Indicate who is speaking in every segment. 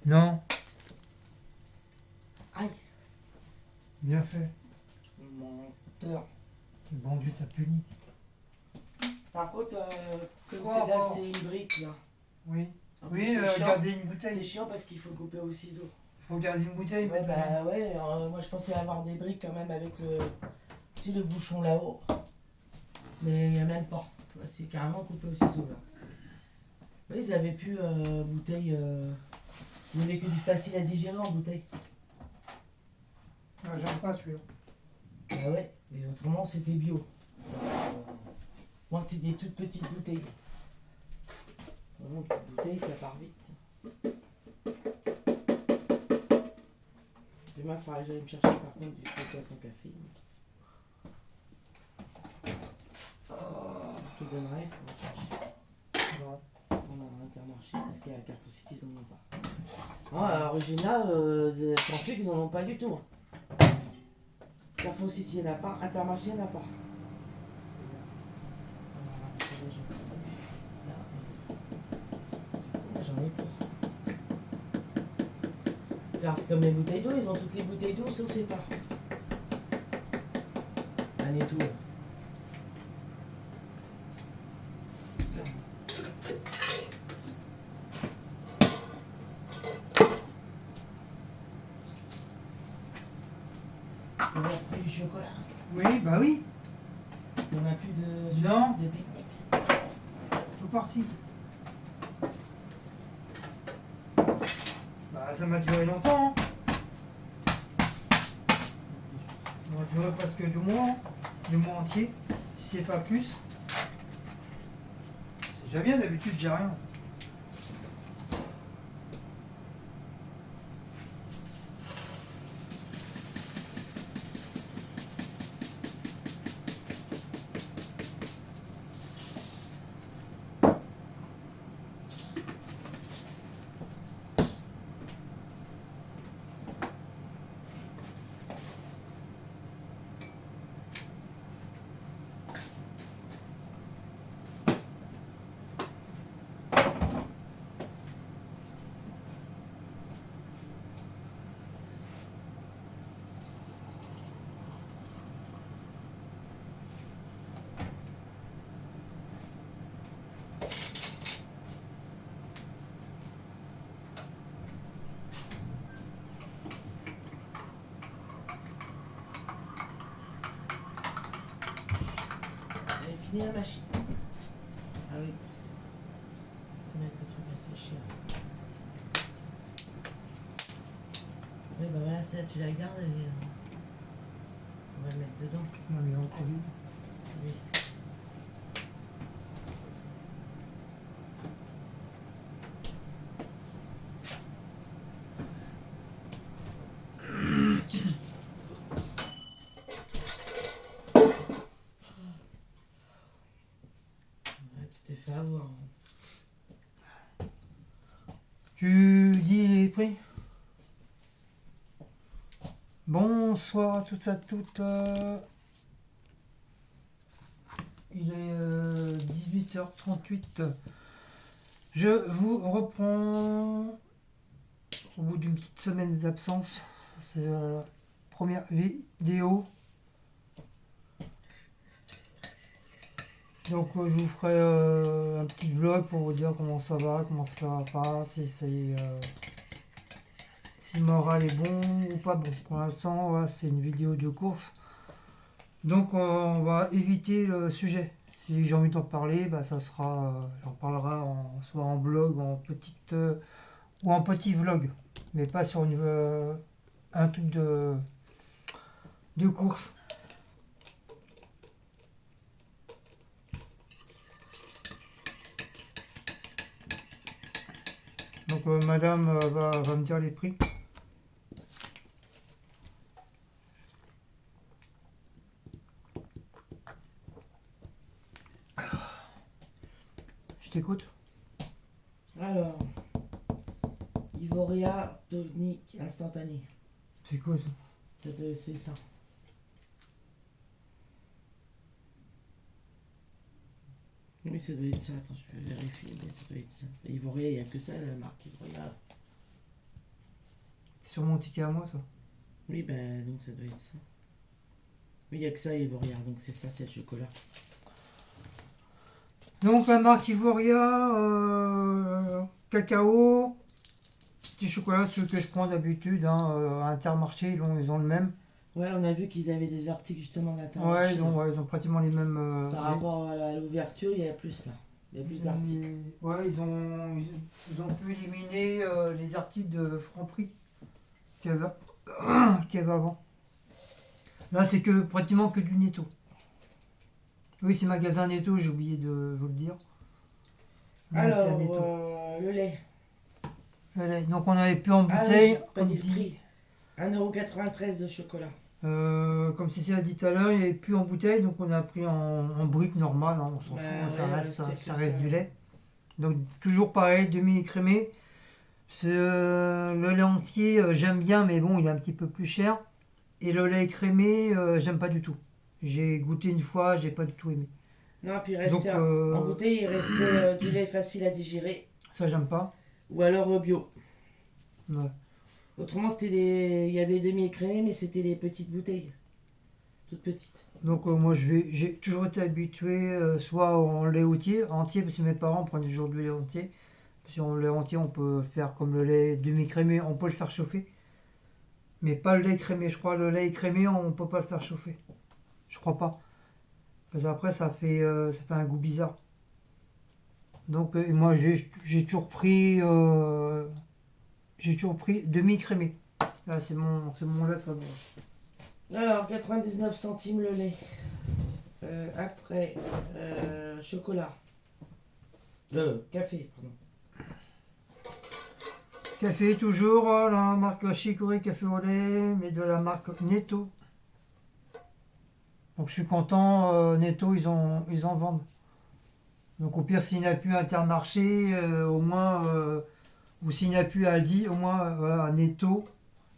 Speaker 1: Non,
Speaker 2: Aïe,
Speaker 1: bien fait.
Speaker 2: menteur.
Speaker 1: Bon Dieu t'a puni.
Speaker 2: Par contre, comme
Speaker 1: Quoi
Speaker 2: c'est là,
Speaker 1: encore?
Speaker 2: c'est une brique là.
Speaker 1: Oui.
Speaker 2: En plus,
Speaker 1: Oui,
Speaker 2: c'est chiant.
Speaker 1: garder une
Speaker 2: C'est
Speaker 1: bouteille.
Speaker 2: chiant parce qu'il faut couper au ciseau.
Speaker 1: Faut garder une bouteille.
Speaker 2: Ouais,
Speaker 1: maintenant.
Speaker 2: bah ouais, moi je pensais avoir des briques quand même avec le. Si le bouchon là-haut. Mais il n'y a même pas. Tu vois, c'est carrément coupé au ciseau là. Oui, ils avaient plus bouteille. Il n'y avait que du facile à digérer en bouteille.
Speaker 1: Ah, j'aime pas celui-là.
Speaker 2: Bah ouais, mais autrement c'était bio. Moi c'était des toutes petites bouteilles. Vraiment, petite bouteille, ça part vite. Demain, il faudra que j'aille me chercher par contre du coca sans caféine. Je te donnerai, il faudra chercher.
Speaker 1: Non.
Speaker 2: On a un Intermarché parce qu'à Carrefour City ils en ont pas. Non, à Origina, Saint-Fuc ils en ont pas du tout. Carrefour City il n'y en a pas, Intermarché il n'y en a pas. Là, j'en ai pour. Alors c'est comme les bouteilles d'eau, ils ont toutes les bouteilles d'eau sauf les parts. Un et tout. Il n'y a plus du chocolat.
Speaker 1: Oui, bah oui.
Speaker 2: Il n'y en a plus de,
Speaker 1: Non.
Speaker 2: de pique-nique.
Speaker 1: Tout parti. Bah ça m'a duré longtemps. Hein. Ça m'a duré presque 2 mois entiers, si c'est pas plus. C'est déjà bien, d'habitude j'ai rien.
Speaker 2: J'avais fini la machine. Ah oui. Faut mettre le truc à sécher. Oui, bah voilà, ça, tu la gardes et on va le mettre dedans.
Speaker 1: Non mais encore vide.
Speaker 2: Oui. Ouais, tu t'es fait avoir. Hein.
Speaker 1: Tu dis les prix? Bonsoir à toutes et à toutes. Il est 18h38. Je vous reprends au bout d'une petite semaine d'absence. C'est la première vidéo. Donc je vous ferai un petit vlog pour vous dire comment ça va pas, si le moral est bon ou pas bon. Pour l'instant, voilà, c'est une vidéo de course. Donc on va éviter le sujet. Si j'ai envie d'en parler, bah, ça sera, j'en parlerai soit en blog ou en petit vlog, mais pas sur un truc de course. Donc madame va me dire les prix. Je t'écoute.
Speaker 2: Alors, Ivoria tonique instantané.
Speaker 1: C'est quoi ça?
Speaker 2: C'est ça. Oui, ça doit être ça. Attends, je vais vérifier. Mais ça doit être ça. Ivoria, il n'y a que ça, la marque Ivoria.
Speaker 1: sur mon ticket à moi, ça.
Speaker 2: Oui, ben donc ça doit être ça. Mais il n'y a que ça, Ivoria, donc c'est ça, c'est le chocolat.
Speaker 1: Donc la marque Ivoria, cacao, petit chocolat, ceux que je prends d'habitude, hein, à Intermarché, ils ont le même.
Speaker 2: Ouais, on a vu qu'ils avaient des articles justement
Speaker 1: Ouais,
Speaker 2: d'Intermarché.
Speaker 1: ils ont pratiquement les mêmes.
Speaker 2: Par rapport à l'ouverture, il y a plus là. Il y a plus d'articles.
Speaker 1: Ouais, ils ont pu éliminer les articles de Franprix qu'il y avait, qu'il y avait avant. Là, c'est que pratiquement que du Netto. Oui, c'est magasin Netto, j'ai oublié de vous le dire.
Speaker 2: Alors,
Speaker 1: Netto.
Speaker 2: le lait.
Speaker 1: Voilà, donc on avait plus en
Speaker 2: Ah
Speaker 1: bouteille,
Speaker 2: oui, pas
Speaker 1: comme
Speaker 2: dit le
Speaker 1: dit.
Speaker 2: prix. 1,93 € de chocolat.
Speaker 1: Comme Cécile a dit tout à l'heure, il n'y avait plus en bouteille, donc on a pris en brut normal, hein, on s'en
Speaker 2: Bah
Speaker 1: fout, ça
Speaker 2: ouais,
Speaker 1: reste,
Speaker 2: c'était
Speaker 1: ça
Speaker 2: que
Speaker 1: reste
Speaker 2: ça.
Speaker 1: du lait. Donc toujours pareil, demi-écrémé. Le lait entier, j'aime bien, mais bon, il est un petit peu plus cher. Et le lait écrémé, j'aime pas du tout. J'ai goûté une fois, j'ai pas du tout aimé.
Speaker 2: Non, puis il
Speaker 1: Donc
Speaker 2: restait en bouteille, il restait du lait facile à digérer.
Speaker 1: ça, j'aime pas.
Speaker 2: Ou alors bio.
Speaker 1: Ouais.
Speaker 2: Autrement, il y avait demi-écrémé, mais c'était des petites bouteilles. Toutes petites.
Speaker 1: Donc moi, j'ai toujours été habitué soit en lait entier, parce que mes parents prenaient toujours du lait entier. Si on le lait entier, on peut faire comme le lait demi-crémé, on peut le faire chauffer. Mais pas le lait crémé, je crois. Le lait crémé, on peut pas le faire chauffer. Je crois pas. Parce qu'après, ça fait un goût bizarre. Donc moi, j'ai toujours pris demi-crémé. Là, c'est mon lait favori.
Speaker 2: Alors, 99 centimes le lait. Après, chocolat. Café, pardon.
Speaker 1: Café, toujours, la marque Chicorée Café au lait, mais de la marque Netto. Donc je suis content, Netto, ils en vendent. Donc au pire, s'il n'y a plus Intermarché, au moins, ou s'il n'y a plus Aldi, au moins, voilà, Netto.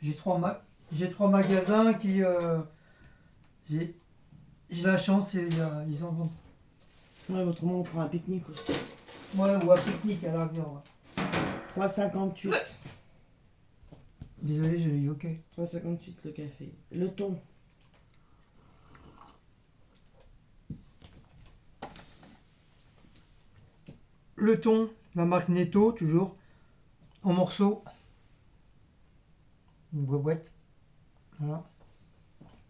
Speaker 1: J'ai trois magasins qui, j'ai la chance et ils en vendent.
Speaker 2: Ouais, autrement, on prend un pique-nique aussi.
Speaker 1: Ouais, ou à pique-nique à la rigueur. Ouais.
Speaker 2: 3,58.
Speaker 1: Désolé, j'ai eu OK.
Speaker 2: 3,58 le café. Le thon.
Speaker 1: Le thon, la marque Netto, toujours, en morceaux. Une boîte. Voilà.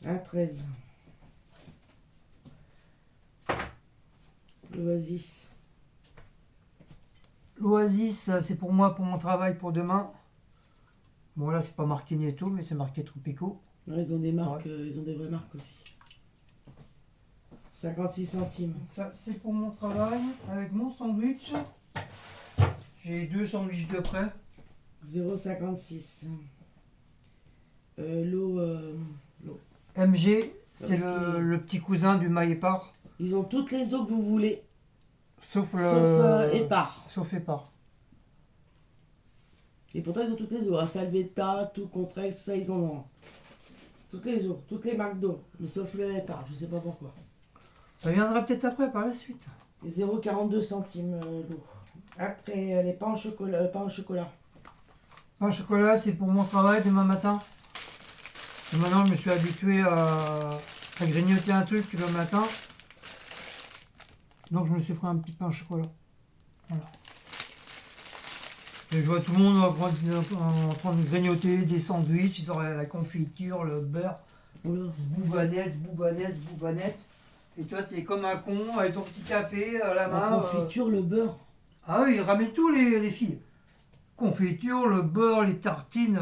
Speaker 2: 1,13. L'Oasis.
Speaker 1: L'Oasis, c'est pour moi, pour mon travail, pour demain. Bon, là, c'est pas marqué Netto, mais c'est marqué Tropico.
Speaker 2: Non, ils ont des marques,
Speaker 1: Ouais.
Speaker 2: ils ont des vraies marques aussi. 56 centimes.
Speaker 1: Ça, c'est pour mon travail, avec mon sandwich. J'ai 2 sandwichs de près.
Speaker 2: 0,56. L'eau.
Speaker 1: MG, c'est
Speaker 2: Parce
Speaker 1: le petit cousin du Maïpar.
Speaker 2: Ils ont toutes les eaux que vous voulez,
Speaker 1: Sauf
Speaker 2: Épar.
Speaker 1: Sauf Épar.
Speaker 2: Et pourtant, ils ont toutes les eaux. Salvetta, tout Contrex, tout ça, ils en ont. Toutes les eaux, toutes les marques d'eau. Mais sauf le Épar, je sais pas pourquoi.
Speaker 1: Ça viendra peut-être après, par la suite.
Speaker 2: Et 0,42 centimes l'eau. Après, les pains au chocolat.
Speaker 1: Pain au chocolat, c'est pour mon travail demain matin. Et maintenant, je me suis habitué à grignoter un truc le matin. Donc, je me suis pris un petit pain au chocolat. Voilà. Et je vois tout le monde en train de grignoter des sandwichs. Ils auraient la confiture, le beurre,
Speaker 2: Oula.
Speaker 1: boubanette. Et toi, t'es comme un con avec ton petit café à la main.
Speaker 2: La confiture, le beurre.
Speaker 1: Ah oui, ils ramènent tous les filles. Confiture, le beurre, les tartines.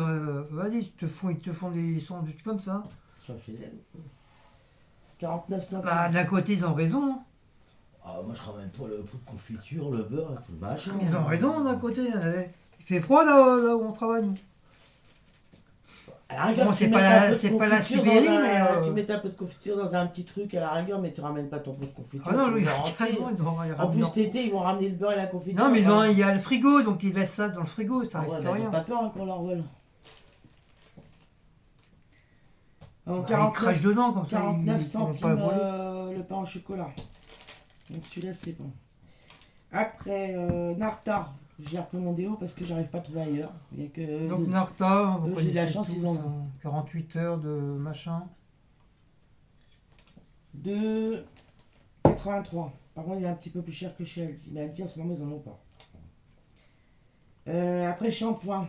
Speaker 1: Vas-y, ils te font des sandwichs comme ça.
Speaker 2: Je suis 49 centimes.
Speaker 1: Bah, d'un côté, ils ont raison. Hein.
Speaker 3: Ah, moi je ramène pas le pot de confiture, le beurre et tout le machin.
Speaker 1: Ils ont raison d'un côté. Il fait froid là où on travaille. Nous.
Speaker 2: À la rigueur,
Speaker 1: Bon,
Speaker 2: tu
Speaker 1: c'est
Speaker 2: mets
Speaker 1: pas
Speaker 2: un
Speaker 1: la-
Speaker 2: peu de
Speaker 1: c'est pas la
Speaker 2: confiture
Speaker 1: Sibérie,
Speaker 2: dans
Speaker 1: mais,
Speaker 2: Tu mets un peu de confiture dans un petit truc à la rigueur, mais tu ramènes pas ton pot de confiture.
Speaker 1: Ah non,
Speaker 2: tu
Speaker 1: lui,
Speaker 2: le beurre entier.
Speaker 1: carrément, ils ont
Speaker 2: En plus, cet été, ils vont ramener le beurre et la confiture.
Speaker 1: Non, mais
Speaker 2: Enfin,
Speaker 1: il y a le frigo, donc ils laissent ça dans le frigo, ça
Speaker 2: ah ouais,
Speaker 1: risque
Speaker 2: bah, ils
Speaker 1: rien.
Speaker 2: ont pas peur hein, qu'on leur vole. En
Speaker 1: Bah, ils crachent dedans comme ça,
Speaker 2: 49
Speaker 1: ils pourront pas
Speaker 2: centimes
Speaker 1: le voler.
Speaker 2: le pain au chocolat. Donc celui-là, c'est bon. Après, Narta, J'ai repris mon déo parce que j'arrive pas à trouver ailleurs. Il y a que.
Speaker 1: Donc Narta, vous
Speaker 2: j'ai de la
Speaker 1: connaissez
Speaker 2: chance,
Speaker 1: tous,
Speaker 2: ils en ont.
Speaker 1: 48 heures de machin.
Speaker 2: De 83. Par contre, il est un petit peu plus cher que chez Aldi. Mais Aldi, en ce moment, ils en ont pas. Après, shampoing.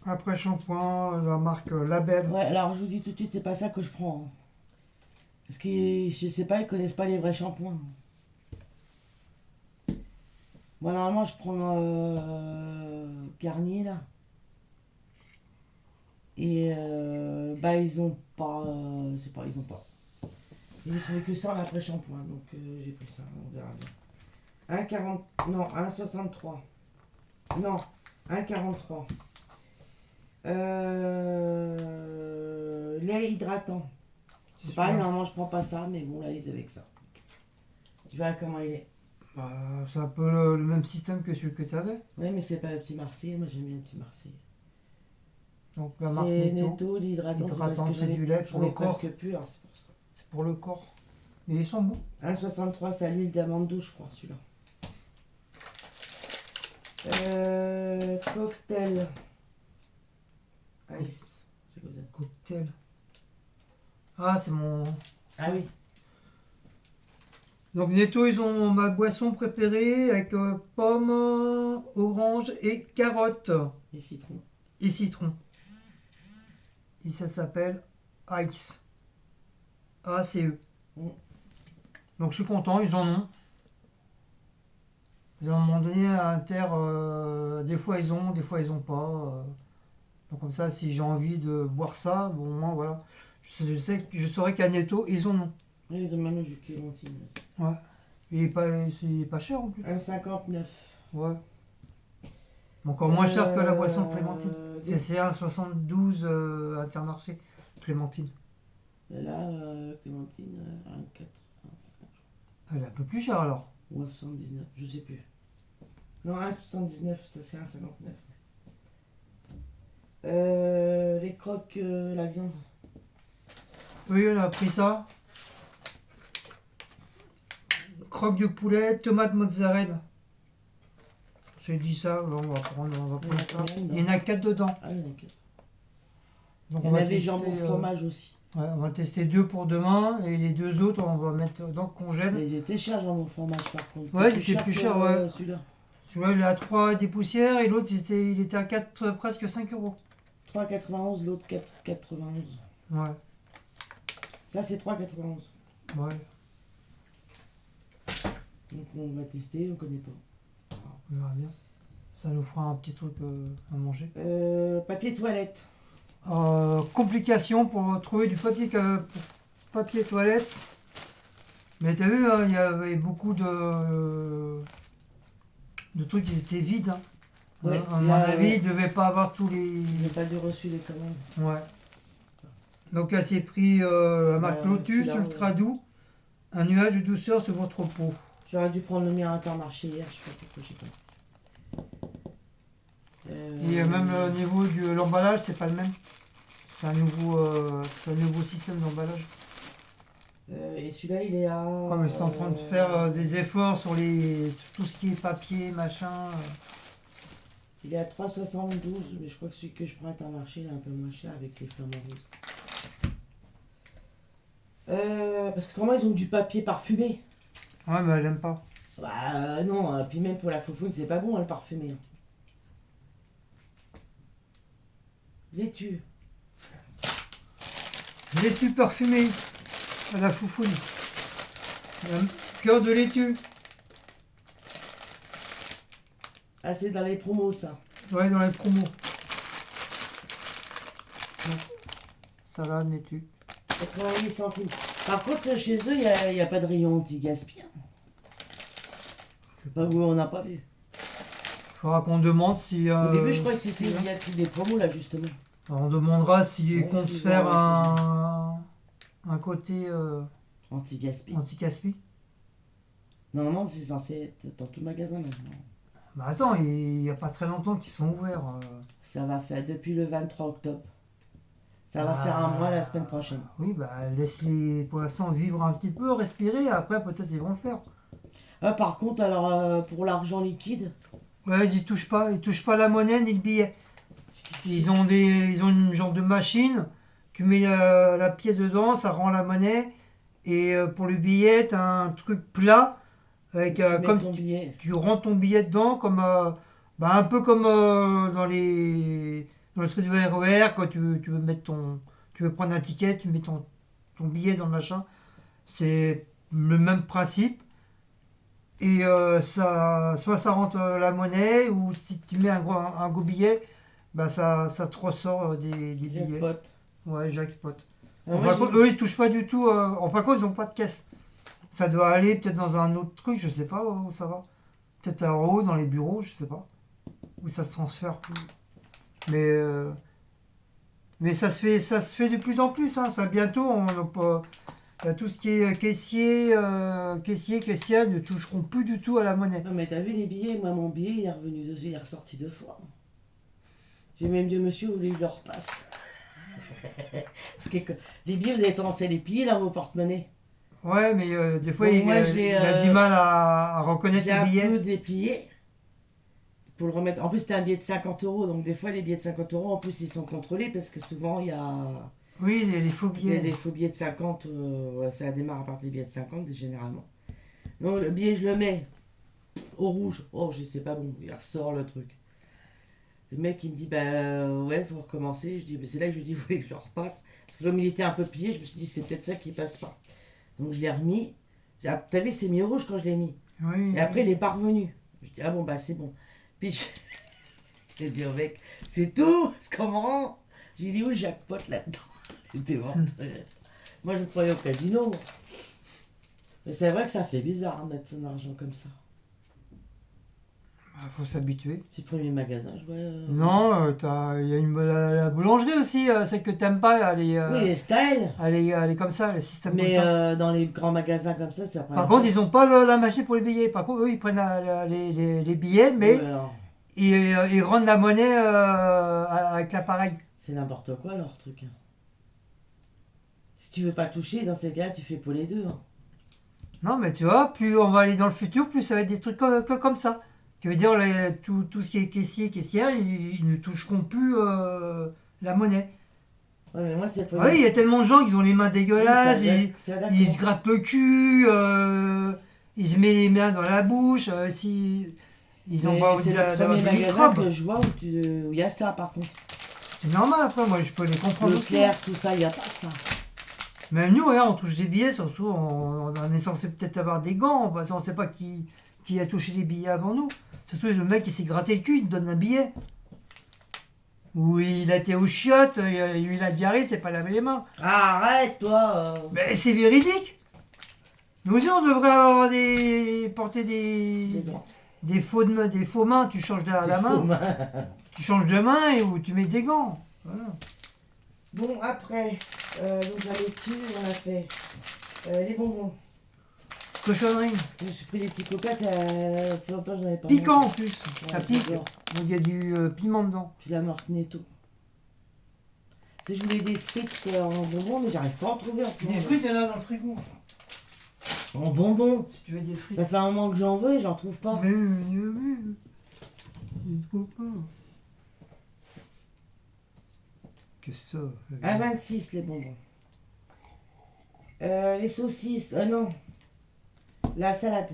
Speaker 1: Après shampoing, la marque Label.
Speaker 2: Ouais, alors je vous dis tout de suite, c'est pas ça que je prends. Hein. Parce que je sais pas, ils connaissent pas les vrais shampoings. Moi, normalement, je prends Garnier là. Et bah, ils ont pas. C'est pas, ils ont pas. J'ai trouvé que ça en après shampoing, donc j'ai pris ça, on verra bien. 1,40. Non, 1,63. Non, 1,43. Lait hydratant. C'est pareil, normalement je prends pas ça, mais bon là ils avaient que ça. Tu vois comment il est.
Speaker 1: Bah, c'est un peu le même système que celui que tu avais.
Speaker 2: Ouais, mais c'est pas le petit Marseillais, moi j'aime bien le petit Marseillais.
Speaker 1: Donc la marque
Speaker 2: C'est
Speaker 1: Netto.
Speaker 2: Netto, l'hydratant, c'est parce
Speaker 1: Hydratant,
Speaker 2: que
Speaker 1: c'est
Speaker 2: j'en ai,
Speaker 1: du lait pour
Speaker 2: j'en ai
Speaker 1: le corps.
Speaker 2: presque plus, alors c'est pour ça.
Speaker 1: C'est pour le corps. Mais ils sont bons.
Speaker 2: 1,63, c'est à l'huile d'amande douce, je crois, celui-là. Cocktail. Ice. C'est quoi ça?
Speaker 1: Cocktail. Ah, c'est mon.
Speaker 2: Ah oui.
Speaker 1: Donc Netto, ils ont ma boisson préférée avec pomme, orange et carotte
Speaker 2: Et citron.
Speaker 1: et citron. Et ça s'appelle Ice. A-C-E.
Speaker 2: Mm.
Speaker 1: Donc je suis content, ils en ont. À un moment donné, à Inter, des fois ils ont, des fois ils ont pas. Donc comme ça, si j'ai envie de boire ça, bon, moi voilà. Je saurais qu'à Netto, ils en ont.
Speaker 2: Et ils ont même le jus de clémentine.
Speaker 1: Ouais. C'est pas cher en plus.
Speaker 2: 1,59.
Speaker 1: Ouais. Encore moins cher que la boisson Clémentine.
Speaker 2: des-
Speaker 1: C'est 1,72 Intermarché. Clémentine.
Speaker 2: Et là, clémentine, 1,85.
Speaker 1: Elle est un peu plus chère alors.
Speaker 2: Ou 1,79, je sais plus. Non, 1,79, ça c'est 1,59. Les croques, la viande.
Speaker 1: Oui, on a pris ça. Croque de poulet, tomate mozzarella. J'ai dit ça, on va prendre
Speaker 2: Il y en a
Speaker 1: ça.
Speaker 2: combien dedans?
Speaker 1: Il y en a 4 dedans.
Speaker 2: Ah, il y en a que.
Speaker 1: Donc
Speaker 2: Il y
Speaker 1: on
Speaker 2: en
Speaker 1: va
Speaker 2: avait
Speaker 1: tester,
Speaker 2: jambon fromage aussi.
Speaker 1: ouais, on va tester 2 pour demain et les 2 autres on va mettre dans le congèle.
Speaker 2: Mais ils étaient chers, jambon fromage par contre.
Speaker 1: Ouais,
Speaker 2: C'était
Speaker 1: il était plus
Speaker 2: que,
Speaker 1: cher, ouais.
Speaker 2: Celui-là.
Speaker 1: Celui-là il est à 3 des poussières et l'autre il était à 4, presque 5 euros.
Speaker 2: 3,91, l'autre 4,91.
Speaker 1: Ouais,
Speaker 2: Ça c'est 3,91.
Speaker 1: ouais,
Speaker 2: Donc on va tester, on connaît pas.
Speaker 1: on verra bien. Ça nous fera un petit truc à manger.
Speaker 2: Papier toilette.
Speaker 1: Complication pour trouver du papier, papier toilette. Mais t'as vu, hein, il y avait beaucoup de trucs qui étaient vides. Hein.
Speaker 2: Ouais,
Speaker 1: À mon
Speaker 2: là,
Speaker 1: avis, il ne devait pas avoir tous les.
Speaker 2: J'ai pas dû reçu les commandes.
Speaker 1: Ouais. Donc elle s'est pris la marque Lotus,
Speaker 2: celui-là,
Speaker 1: ultra doux. Un nuage de douceur sur votre peau.
Speaker 2: J'aurais dû prendre le mien à Intermarché hier, je sais pas pourquoi j'ai pas.
Speaker 1: Et même au niveau de l'emballage, c'est pas le même. C'est un nouveau système d'emballage.
Speaker 2: Et celui-là, il est à.
Speaker 1: Comme ils sont en train de faire des efforts sur tout ce qui est papier, machin.
Speaker 2: Il est à 3,72, mais je crois que celui que je prends à Intermarché, il est un peu moins cher avec les flamants roses. Parce que comment ils ont du papier parfumé?
Speaker 1: Ouais, mais elle aime pas.
Speaker 2: Bah non, puis même pour la foufoune, c'est pas bon le parfumé. Laitue.
Speaker 1: Laitue parfumée à la foufoune. Un cœur de laitue.
Speaker 2: Ah, c'est dans les promos ça.
Speaker 1: Ouais, dans les promos. Salade, laitue.
Speaker 2: 88 centimes. Par contre, chez eux, il n'y a pas de rayon anti-gaspi. Bah oui, on n'a pas vu.
Speaker 1: Faudra qu'on demande si.
Speaker 2: Au début, je crois que c'était il y a plus des promos là, justement.
Speaker 1: On demandera s'ils
Speaker 2: Ouais,
Speaker 1: comptent
Speaker 2: s'ils
Speaker 1: faire
Speaker 2: ont
Speaker 1: un côté
Speaker 2: Anti-gaspi.
Speaker 1: anti-caspi.
Speaker 2: Normalement, c'est censé être dans tout le magasin maintenant.
Speaker 1: Bah attends, il n'y a pas très longtemps qu'ils sont ouverts.
Speaker 2: Ça va faire depuis le 23 octobre. Ça va faire un mois la semaine prochaine.
Speaker 1: Oui, bah laisse-les pour l'instant vivre un petit peu, respirer, après peut-être ils vont le faire.
Speaker 2: Par contre, alors pour l'argent liquide,
Speaker 1: Ouais, ils touchent pas la monnaie ni le billet. Ils ont une genre de machine, tu mets la pièce dedans, ça rend la monnaie, et pour le billet, t'as un truc plat, avec,
Speaker 2: Tu mets
Speaker 1: comme
Speaker 2: ton billet.
Speaker 1: tu rentres ton billet dedans, comme, bah, un peu comme dans le truc du RER, quand tu veux prendre un ticket, tu mets ton billet dans le machin. C'est le même principe. Et soit ça rentre la monnaie, ou si tu mets un gros billet, bah ça te ressort des billets.
Speaker 2: Jackpot.
Speaker 1: Ouais, jackpot.
Speaker 2: Alors
Speaker 1: En
Speaker 2: moi,
Speaker 1: fin de compte, eux, ils touchent pas du tout. En fin de compte, ils n'ont pas de caisse. Ça doit aller peut-être dans un autre truc, je sais pas où ça va. Peut-être en haut, dans les bureaux, je sais pas. Où ça se transfère. Mais, euh, mais ça se fait de plus en plus. Hein. Ça, bientôt, tout ce qui est caissière ne toucheront plus du tout à la monnaie.
Speaker 2: non mais t'as vu les billets? Moi mon billet il est revenu dessus, il est ressorti 2 fois. J'ai même dit monsieur vous voulez que je le repasse. Parce que les billets vous avez tendance à les plier dans vos porte-monnaies.
Speaker 1: Ouais, mais des fois,
Speaker 2: Bon, moi, je l'ai,
Speaker 1: il a du mal à reconnaître
Speaker 2: J'ai
Speaker 1: les
Speaker 2: un
Speaker 1: billets.
Speaker 2: peu déplié pour le remettre. En plus c'était un billet de 50 euros, donc des fois les billets de 50 euros en plus ils sont contrôlés parce que souvent il y a
Speaker 1: Oui, les faux
Speaker 2: il y a
Speaker 1: billets.
Speaker 2: des faux billets de 50, ouais, ça démarre à partir des billets de 50 généralement. Donc le billet je le mets au rouge, oh je sais pas bon, il ressort le truc. Le mec il me dit bah ouais faut recommencer, je dis bah, c'est là que je lui dis vous voulez que je le repasse, parce que comme il était un peu plié je me suis dit c'est peut-être ça qui passe pas. Donc je l'ai remis, t'as vu c'est mis au rouge quand je l'ai mis,
Speaker 1: Oui.
Speaker 2: et après il est pas revenu. Je dis ah bon bah c'est bon, puis j'ai dit au mec c'est tout, c'est comment, j'ai dit où le jackpot là-dedans. C'était vendu. Moi je me croyais au casino. Mais c'est vrai que ça fait bizarre de mettre son argent comme ça.
Speaker 1: Faut s'habituer.
Speaker 2: Petit premier magasin, je vois.
Speaker 1: Non, il y a la boulangerie aussi, celle que t'aimes pas,
Speaker 2: Oui, les styles.
Speaker 1: elle est comme ça, le système
Speaker 2: Mais
Speaker 1: comme ça.
Speaker 2: dans les grands magasins comme ça, c'est après.
Speaker 1: Par contre, ils n'ont pas la machine pour les billets. Par contre, eux, ils prennent les billets, mais ils rendent la monnaie avec l'appareil.
Speaker 2: c'est n'importe quoi leur truc. Hein. Si tu veux pas toucher, dans ces cas, tu fais pour les deux. Hein.
Speaker 1: Non, mais tu vois, plus on va aller dans le futur, plus ça va être des trucs comme ça. Qui veut dire, tout ce qui est caissière, ils ne toucheront plus la monnaie.
Speaker 2: Ouais, mais moi, c'est pour
Speaker 1: Ah oui, il y a tellement de gens qui ont les mains dégueulasses, ils se
Speaker 2: d'accord.
Speaker 1: grattent le cul, ils se mettent les mains dans la bouche, ils ont
Speaker 2: Mais
Speaker 1: pas envie
Speaker 2: c'est le
Speaker 1: d'avoir
Speaker 2: premier
Speaker 1: des
Speaker 2: magasin
Speaker 1: microbes.
Speaker 2: que je vois où il y a ça par contre.
Speaker 1: C'est normal après, moi je peux les comprendre aussi.
Speaker 2: Leclerc, tout ça, il n'y a pas ça.
Speaker 1: Même nous, regarde, on touche des billets, surtout on est censé peut-être avoir des gants, parce qu'on ne sait pas qui a touché les billets avant nous. Surtout le mec qui s'est gratté le cul, il te donne un billet. Ou il a été aux chiottes, il a eu la diarrhée, c'est pas laver les mains.
Speaker 2: Arrête, toi.
Speaker 1: Mais c'est véridique. Nous aussi, on devrait porter
Speaker 2: Les droits.
Speaker 1: des faux mains, tu changes la
Speaker 2: Des
Speaker 1: main,
Speaker 2: faux mains.
Speaker 1: tu changes de main et ou tu mets des gants. Voilà.
Speaker 2: Bon, après, donc la lecture, on a fait les bonbons.
Speaker 1: Cochonnerie.
Speaker 2: Je me suis pris des petits coca, ça fait longtemps que j'en avais pas
Speaker 1: Piquant en
Speaker 2: mangé.
Speaker 1: plus, ça
Speaker 2: Ouais,
Speaker 1: pique.
Speaker 2: j'adore.
Speaker 1: Donc il y a du piment dedans.
Speaker 2: Puis la Martinetto. Si je voulais des frites en bonbons, mais j'arrive pas à en trouver en ce moment.
Speaker 1: il y en a dans le frigo.
Speaker 2: En bonbons.
Speaker 1: Si tu veux des frites.
Speaker 2: Ça fait un moment que j'en veux et j'en trouve pas.
Speaker 1: Mais, il faut pas. Qu'est-ce que ça
Speaker 2: À 26 les bonbons. Les saucisses, non. La salade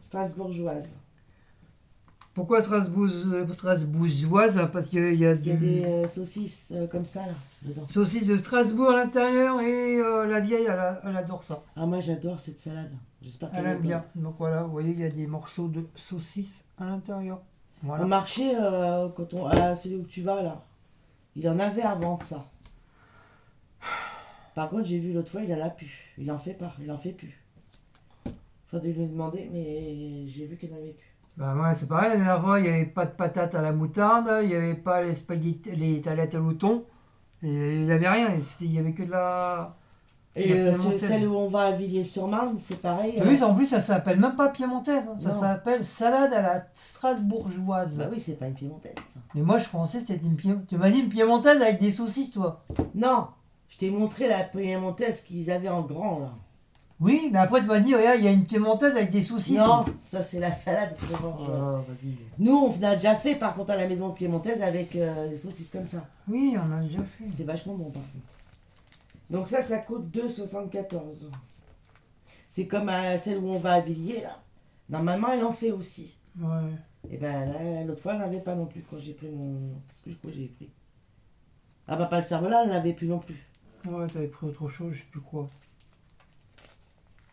Speaker 2: strasbourgeoise.
Speaker 1: Pourquoi Strasbourgeoise? Parce qu'il y a
Speaker 2: Il y a
Speaker 1: du
Speaker 2: des saucisses comme ça là, dedans.
Speaker 1: saucisse de Strasbourg à l'intérieur et la vieille, elle adore ça.
Speaker 2: Ah moi j'adore cette salade. J'espère qu'elle
Speaker 1: Elle
Speaker 2: est
Speaker 1: aime
Speaker 2: bonne.
Speaker 1: bien. Donc voilà, vous voyez, il y a des morceaux de saucisse à l'intérieur. Voilà.
Speaker 2: Au marché, quand à celui où tu vas là, il en avait à vendre ça. Par contre, j'ai vu l'autre fois, il en a plus. Il en fait pas, il en fait plus. Faudrait lui demander, mais j'ai vu qu'il n'en avait plus.
Speaker 1: Bah ouais, c'est pareil, la dernière fois, il n'y avait pas de patates à la moutarde, il n'y avait pas les spaghettis, les talettes à l'outon, et il n'y avait rien, il n'y avait que de la...
Speaker 2: Et
Speaker 1: La piémontaise.
Speaker 2: celle où on va à Villiers-sur-Marne, c'est pareil.
Speaker 1: T'as vu, en plus, ça s'appelle même pas piémontaise, hein, ça
Speaker 2: Non.
Speaker 1: s'appelle salade à la strasbourgeoise.
Speaker 2: Bah oui, c'est pas une piémontaise. Ça.
Speaker 1: Mais moi, je pensais que c'était une piémontaise. Tu m'as dit une piémontaise avec des saucisses, toi.
Speaker 2: Non, je t'ai montré la piémontaise qu'ils avaient en grand là.
Speaker 1: Oui, mais après tu m'as dit, regarde, il y a une piémontaise avec des saucisses.
Speaker 2: Non, ça c'est la salade fribourgeoise.
Speaker 1: Ah, vas-y.
Speaker 2: Nous, on a déjà fait par contre à la maison piémontaise avec des saucisses comme ça.
Speaker 1: Oui, on a déjà fait.
Speaker 2: C'est vachement bon par contre. Donc ça coûte 2,74. C'est comme celle où on va à Villiers là. Normalement, elle en fait aussi.
Speaker 1: Ouais.
Speaker 2: Et ben là, l'autre fois, elle n'avait pas non plus quand j'ai pris mon. Qu'est-ce que je crois que j'ai pris? Ah bah pas le cerveau-là, elle n'avait plus non plus.
Speaker 1: Ouais, t'avais pris autre chose, je sais plus quoi.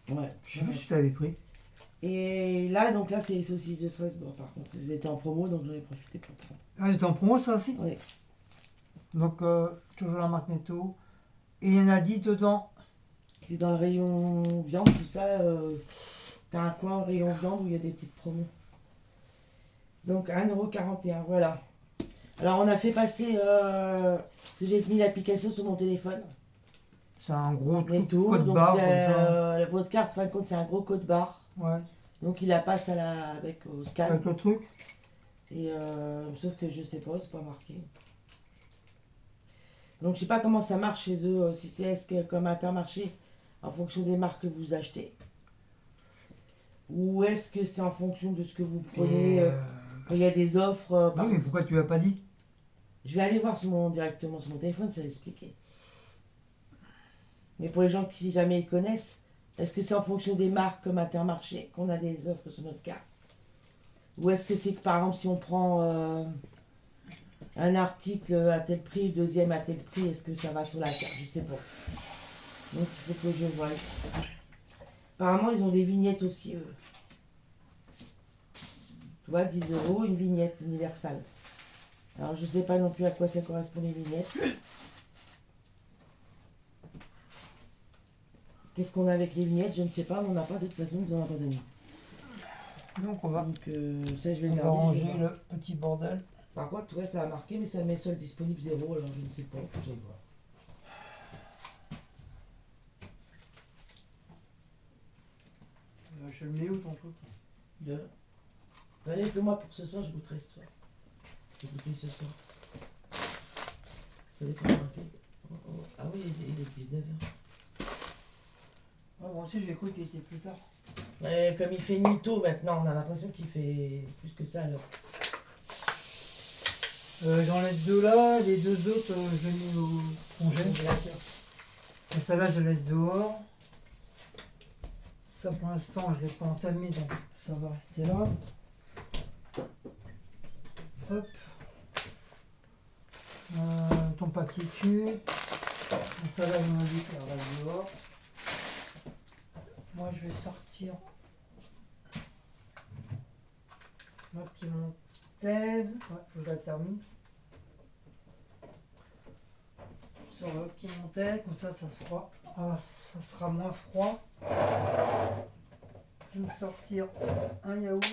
Speaker 2: Ouais.
Speaker 1: Je sais plus ce que t'avais pris.
Speaker 2: Et là, donc là, c'est les saucisses de Strasbourg par contre. Elles étaient en promo, donc j'en ai profité pour prendre.
Speaker 1: Ah, c'était en promo ça aussi.
Speaker 2: Oui.
Speaker 1: Donc, toujours la marque Netto. Et il y en a 10 dedans.
Speaker 2: C'est dans le rayon viande, tout ça. T'as un coin rayon viande où il y a des petites promos. Donc 1,41€, voilà. Alors on a fait passer. Parce que j'ai mis l'application sur mon téléphone.
Speaker 1: C'est un gros truc,
Speaker 2: Netto,
Speaker 1: code
Speaker 2: donc
Speaker 1: barre
Speaker 2: c'est,
Speaker 1: comme ça.
Speaker 2: votre carte, fin de compte, c'est un gros code barre.
Speaker 1: Ouais,
Speaker 2: Donc il la passe avec au scan.
Speaker 1: avec le truc.
Speaker 2: Et sauf que je sais pas, c'est pas marqué. Donc je sais pas comment ça marche chez eux, si c'est est-ce que comme Intermarché, en fonction des marques que vous achetez, ou est-ce que c'est en fonction de ce que vous prenez
Speaker 1: Et,
Speaker 2: quand il y a des offres.
Speaker 1: oui, mais pourquoi tu l'as pas dit?
Speaker 2: Je vais aller voir directement sur mon téléphone, ça va expliquer. Mais pour les gens qui si jamais ils connaissent, est-ce que c'est en fonction des marques comme Intermarché qu'on a des offres sur notre carte? Ou est-ce que c'est que par exemple si on prend un article à tel prix, le deuxième à tel prix, est-ce que ça va sur la carte? Je sais pas. Donc il faut que je voie. Apparemment ils ont des vignettes aussi. Tu vois, 10€, une vignette universelle. Alors je sais pas non plus à quoi ça correspond les vignettes. Qu'est-ce qu'on a avec les vignettes? Je ne sais pas, on n'a pas, de toute façon, ils n'en ont pas donné.
Speaker 1: Donc on va,
Speaker 2: Donc ça, je vais
Speaker 1: on
Speaker 2: le
Speaker 1: va
Speaker 2: garder.
Speaker 1: ranger
Speaker 2: je vais voir.
Speaker 1: le petit bordel.
Speaker 2: Par contre, ouais, ça a marqué, mais ça met seul disponible 0, alors je ne sais pas, faut que j'aille voir.
Speaker 1: Je le mets où ton truc?
Speaker 2: Deux. Bah, laisse-le-moi pour ce soir, je goûterai ce soir. Je vais goûter ce soir. Ça dépend marqué. Ah oui, il est 19h.
Speaker 1: Ah, moi aussi j'ai cru qu'il était plus tard.
Speaker 2: Comme il fait nuit tôt maintenant, on a l'impression qu'il fait plus que ça alors.
Speaker 1: J'en laisse deux là, les deux autres je les mets au congélateur. Et celle-là je laisse dehors. Ça pour l'instant je l'ai pas entamé donc ça va rester là. Hop. Ton papier cul. Celle-là je m'en dis qu'elle reste dehors. Moi je vais sortir ma piémontaise. Ouais, faut que je la termine. Sur le piémontais, comme ça ça sera moins froid. Je vais me sortir un yaourt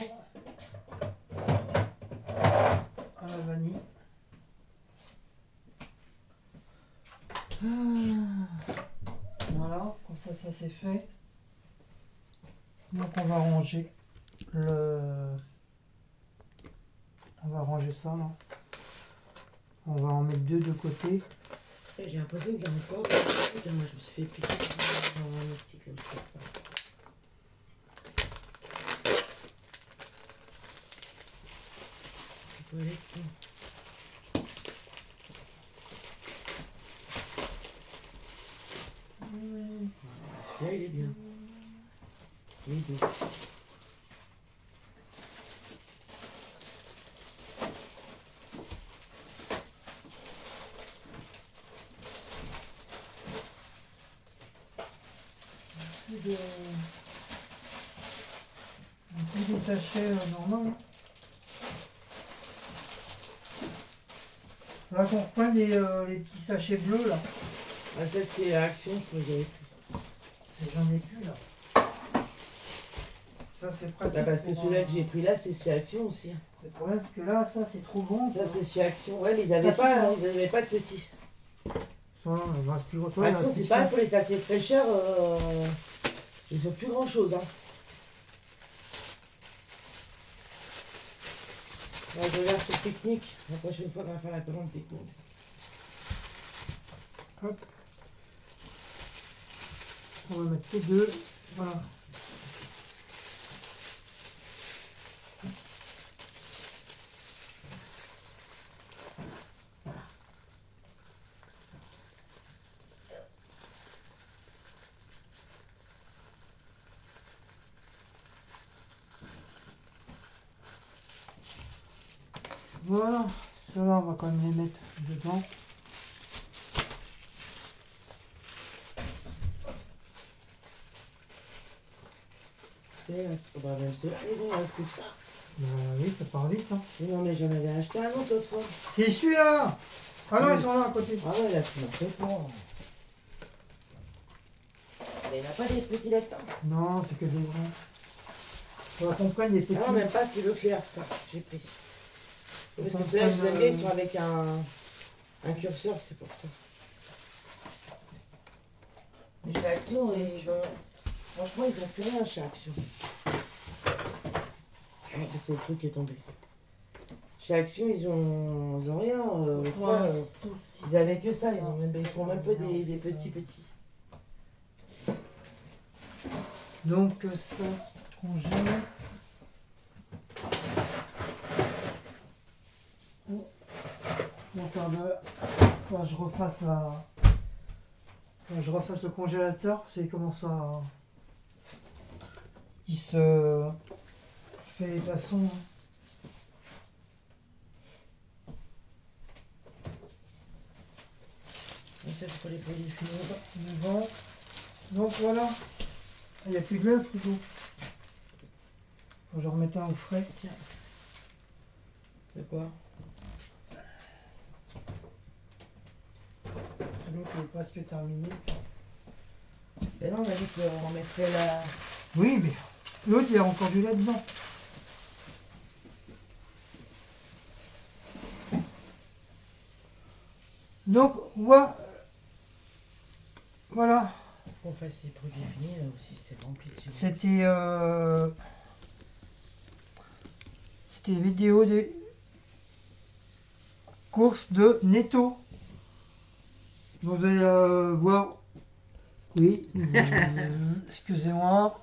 Speaker 1: à la vanille. Voilà, comme ça c'est fait. Donc on va ranger on va ranger ça là. On va en mettre deux de côté.
Speaker 2: J'ai l'impression qu'il y a encore des trucs. Moi, je me suis fait piquer dans un optique là où je peux pas. Les toilettes, non. Celui-là, il est bien. Les deux.
Speaker 1: Des sachets normaux. Là qu'on reprend les petits sachets bleus là.
Speaker 2: Ah, ça, c'était Action, je crois que j'avais pris.
Speaker 1: J'en ai plus là. Ça c'est pratique.
Speaker 2: Bah, parce que
Speaker 1: pour,
Speaker 2: celui-là que j'ai pris là, c'est chez Action aussi.
Speaker 1: Le problème c'est que là, ça c'est trop grand.
Speaker 2: Ça, c'est chez Action. Ouais, mais ils avaient
Speaker 1: Ah,
Speaker 2: pas,
Speaker 1: c'est ça.
Speaker 2: ils avaient pas de petits.
Speaker 1: Ça, il va se plus gros.
Speaker 2: Action, c'est pas pour les sachets fraîcheurs. Ils ont plus grand chose. Hein. Ouais, je regarde sur technique. La prochaine fois, on va faire la commande technique.
Speaker 1: Hop. On va mettre les deux. Voilà. Voilà, ceux-là on va quand même les mettre dedans.
Speaker 2: Bah, même ceux-là, ils vont rester que ça.
Speaker 1: Bah oui, ça part vite. Hein.
Speaker 2: Mais non, mais j'en avais acheté un autre l'autre fois.
Speaker 1: C'est celui-là. Ah non, ils sont là à côté.
Speaker 2: Ah ouais, là, c'est n'importe quoi. Mais il n'y en a pas des petits là-dedans.
Speaker 1: Non, c'est que des grands. Faudra qu'on prenne des petits.
Speaker 2: Ah non, même pas, c'est Leclerc, ça. J'ai pris. Parce que ceux-là, je les aime bien, ils sont avec un curseur, c'est pour ça. Mais chez Action, franchement, ils ont plus rien chez Action. Ah, c'est le truc qui est tombé. Chez Action, ils ont rien. Ils avaient que ça, ils font même pas des petits.
Speaker 1: Donc ça congèle. Bon, ça va. Quand je refasse le congélateur, c'est comment ça. Il se fait les façons.
Speaker 2: Mais ça, c'est pour les produits finis.
Speaker 1: Devant. Donc voilà. Il n'y a plus de l'œuf plutôt. Faut que je remette un au frais.
Speaker 2: Tiens. De quoi?
Speaker 1: L'autre est presque terminé.
Speaker 2: Ben non, on a dit qu'on mettrait la.
Speaker 1: Oui, mais l'autre il y a encore du lait dedans. Donc, voilà.
Speaker 2: Qu'on fasse des produits finis, là aussi, c'est rempli dessus.
Speaker 1: C'était une vidéo des courses de Netto. Donc, vous allez voir. Oui, excusez-moi.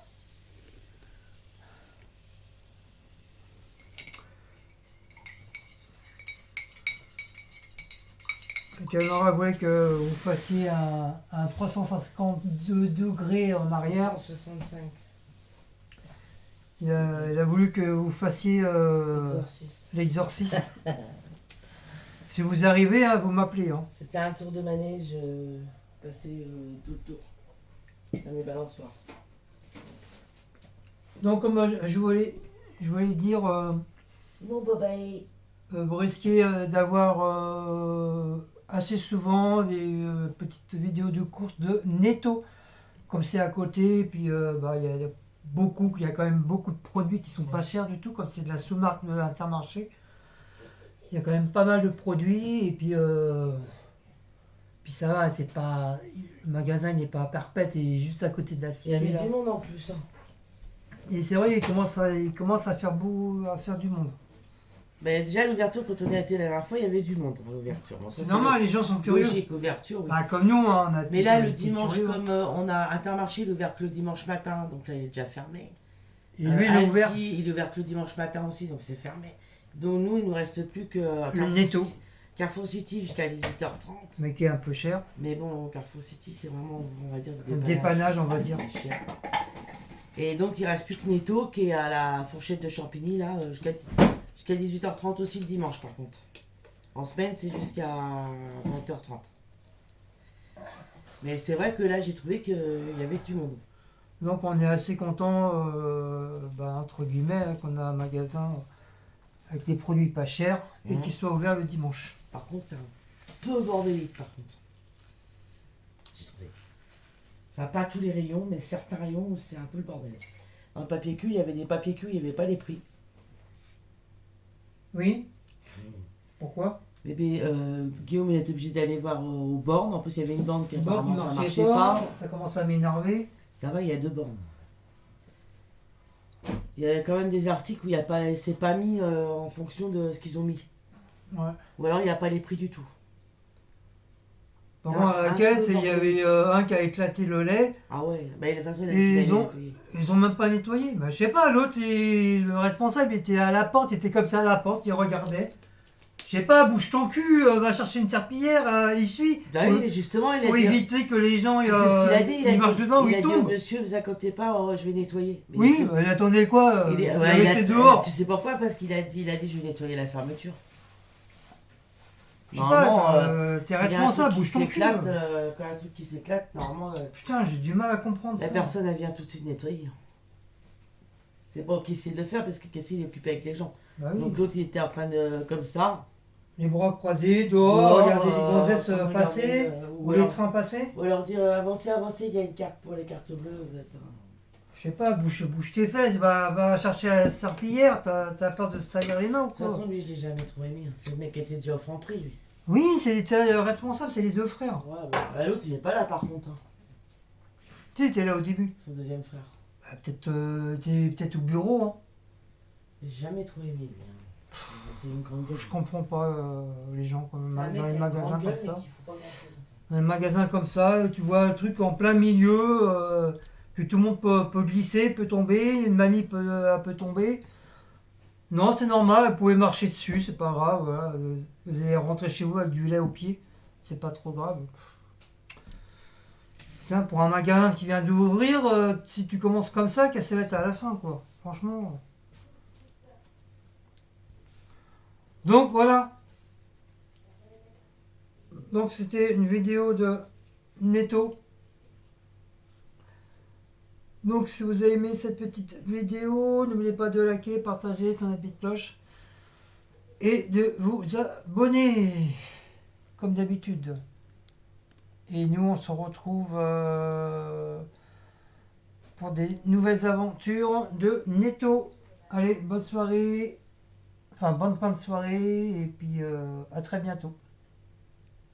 Speaker 1: Camara voulait que vous fassiez un 352 degrés en arrière.
Speaker 2: 165.
Speaker 1: Il a voulu que vous fassiez
Speaker 2: Exorciste.
Speaker 1: l'exorciste. Si vous arrivez, hein, vous m'appelez. Hein.
Speaker 2: C'était un tour de manège passé tout le tour. Dans mes balançoires.
Speaker 1: Donc, comme je voulais dire,
Speaker 2: Bon, bye.
Speaker 1: vous risquez d'avoir assez souvent des petites vidéos de courses de Netto, comme c'est à côté. Et puis, il y a quand même beaucoup de produits qui sont pas chers du tout, comme c'est de la sous-marque de l'Intermarché. Il y a quand même pas mal de produits. Et puis ça va, c'est pas, le magasin n'est pas à Perpète, il est juste à côté de la
Speaker 2: Il y
Speaker 1: cité.
Speaker 2: avait
Speaker 1: Là.
Speaker 2: du monde en plus. Hein.
Speaker 1: Et c'est vrai, il commence à faire du monde.
Speaker 2: Mais déjà, à l'ouverture, quand on a été la dernière fois, il y avait du monde à l'ouverture. Bon, ça,
Speaker 1: C'est normal, les gens sont curieux.
Speaker 2: logique, ouverture, oui.
Speaker 1: Bah, comme nous, hein, on a
Speaker 2: Mais là,
Speaker 1: été
Speaker 2: le dimanche,
Speaker 1: curieux.
Speaker 2: comme on a Intermarché, il est ouvert que le dimanche matin, donc là, il est déjà fermé.
Speaker 1: Et lui, il est ouvert.
Speaker 2: Aldi, il est ouvert que le dimanche matin aussi, donc c'est fermé. Donc nous, il nous reste plus que
Speaker 1: Le Netto.
Speaker 2: Carrefour City jusqu'à 18h30.
Speaker 1: Mais qui est un peu cher.
Speaker 2: Mais bon, Carrefour City, c'est vraiment, on va dire,
Speaker 1: Le dépannage, on va dire.
Speaker 2: C'est cher. Et donc, il reste plus que Netto, qui est à la fourchette de Champigny, là, jusqu'à 18h30 aussi le dimanche, par contre. En semaine, c'est jusqu'à 20h30. Mais c'est vrai que là, j'ai trouvé qu'il y avait du monde.
Speaker 1: Donc on est assez content, entre guillemets, hein, qu'on a un magasin avec des produits pas chers et qui soit ouvert le dimanche.
Speaker 2: Par contre, c'est un peu bordélique, par contre. J'ai trouvé. Enfin, pas tous les rayons, mais certains rayons où c'est un peu le bordel. Dans le papier cul, il y avait des papiers cul, il n'y avait pas les prix.
Speaker 1: Oui. Pourquoi?
Speaker 2: Mais Guillaume, il était obligé d'aller voir aux bornes. En plus, il y avait une borne qui
Speaker 1: Le bord
Speaker 2: apparemment
Speaker 1: qui
Speaker 2: ça marchait pas.
Speaker 1: ça commence à m'énerver.
Speaker 2: Ça va, il y a 2 bornes. Il y a quand même des articles où il y a pas, c'est pas mis en fonction de ce qu'ils ont mis.
Speaker 1: Ouais.
Speaker 2: Ou alors il n'y a pas les prix du tout.
Speaker 1: Par contre, à la
Speaker 2: Un
Speaker 1: caisse,
Speaker 2: peu
Speaker 1: il y avait un qui a éclaté le lait.
Speaker 2: Ah ouais, bah de toute façon, il a
Speaker 1: Et
Speaker 2: dit qu'il
Speaker 1: ils
Speaker 2: allait
Speaker 1: ont-
Speaker 2: nettoyer.
Speaker 1: Ils ont même pas nettoyé. Bah, je sais pas, l'autre, le responsable était à la porte, il était comme ça à la porte, il regardait. Je sais pas, bouge ton cul, va chercher une serpillière, essuie.
Speaker 2: Bah oui, mais justement, il a
Speaker 1: Pour
Speaker 2: dit.
Speaker 1: éviter que les gens
Speaker 2: Tu sais ce qu'il a dit?
Speaker 1: ils marchent dedans ou
Speaker 2: il a
Speaker 1: ils
Speaker 2: dit au
Speaker 1: tombent.
Speaker 2: monsieur, vous inquiétez pas, oh, je vais nettoyer. Mais
Speaker 1: Oui, bah, il attendait quoi
Speaker 2: il,
Speaker 1: Il
Speaker 2: est-
Speaker 1: est
Speaker 2: ouais, il a-
Speaker 1: resté dehors.
Speaker 2: Tu sais pourquoi? Parce qu'il a dit, je vais nettoyer la fermeture.
Speaker 1: Je sais pas,
Speaker 2: Normalement,
Speaker 1: t'es
Speaker 2: il y a un truc
Speaker 1: responsable,
Speaker 2: qui
Speaker 1: bouge ton cul.
Speaker 2: s'éclate, quand un truc qui s'éclate, normalement,
Speaker 1: Putain, j'ai du mal à comprendre
Speaker 2: la
Speaker 1: ça.
Speaker 2: personne, elle vient tout de suite nettoyer. C'est pas qu'il essaie de le faire parce que Cassie il est occupé avec les gens.
Speaker 1: Bah oui.
Speaker 2: Donc l'autre, il était en train de. Comme ça.
Speaker 1: Les bras croisés, dehors, regarder les gonzesses
Speaker 2: en train de
Speaker 1: passer,
Speaker 2: regarder,
Speaker 1: ou les trains passer.
Speaker 2: Ou leur dire avancez, avancez, il y a une carte pour les cartes bleues. Vous êtes,
Speaker 1: Je sais pas, bouge tes fesses, va chercher la serpillière, t'as peur de se salir les mains ou
Speaker 2: De toute
Speaker 1: quoi?
Speaker 2: façon, lui, je l'ai jamais trouvé mis. C'est le mec qui était déjà au franc prix, lui.
Speaker 1: Oui, c'est le responsable, c'est les deux frères.
Speaker 2: Ouais, bah, l'autre, il est pas là par contre. Hein.
Speaker 1: Tu sais, t'es là au début.
Speaker 2: Son deuxième frère.
Speaker 1: Bah, t'es peut-être au bureau, hein.
Speaker 2: J'ai jamais trouvé mis, lui. Hein. C'est une grande gueule.
Speaker 1: Je comprends pas les gens quand même,
Speaker 2: C'est un mec
Speaker 1: dans les
Speaker 2: qui a une
Speaker 1: magasins
Speaker 2: grande
Speaker 1: comme
Speaker 2: gueule,
Speaker 1: ça.
Speaker 2: mais qui fout pas grand-chose.
Speaker 1: Dans les magasins comme ça, tu vois un truc en plein milieu, que tout le monde peut glisser, peut tomber, une mamie peut tomber. Non, c'est normal, elle pouvait marcher dessus, c'est pas grave. Voilà. Vous allez rentrer chez vous avec du lait au pied, c'est pas trop grave. Putain, pour un magasin qui vient d'ouvrir, si tu commences comme ça, qu'elle se mette à la fin, quoi. Franchement. Donc voilà. Donc c'était une vidéo de Netto. Donc si vous avez aimé cette petite vidéo, n'oubliez pas de liker, partager, son petite cloche et de vous abonner comme d'habitude. Et nous on se retrouve pour des nouvelles aventures de Netto. Allez, bonne soirée, enfin bonne fin de soirée et puis à très bientôt.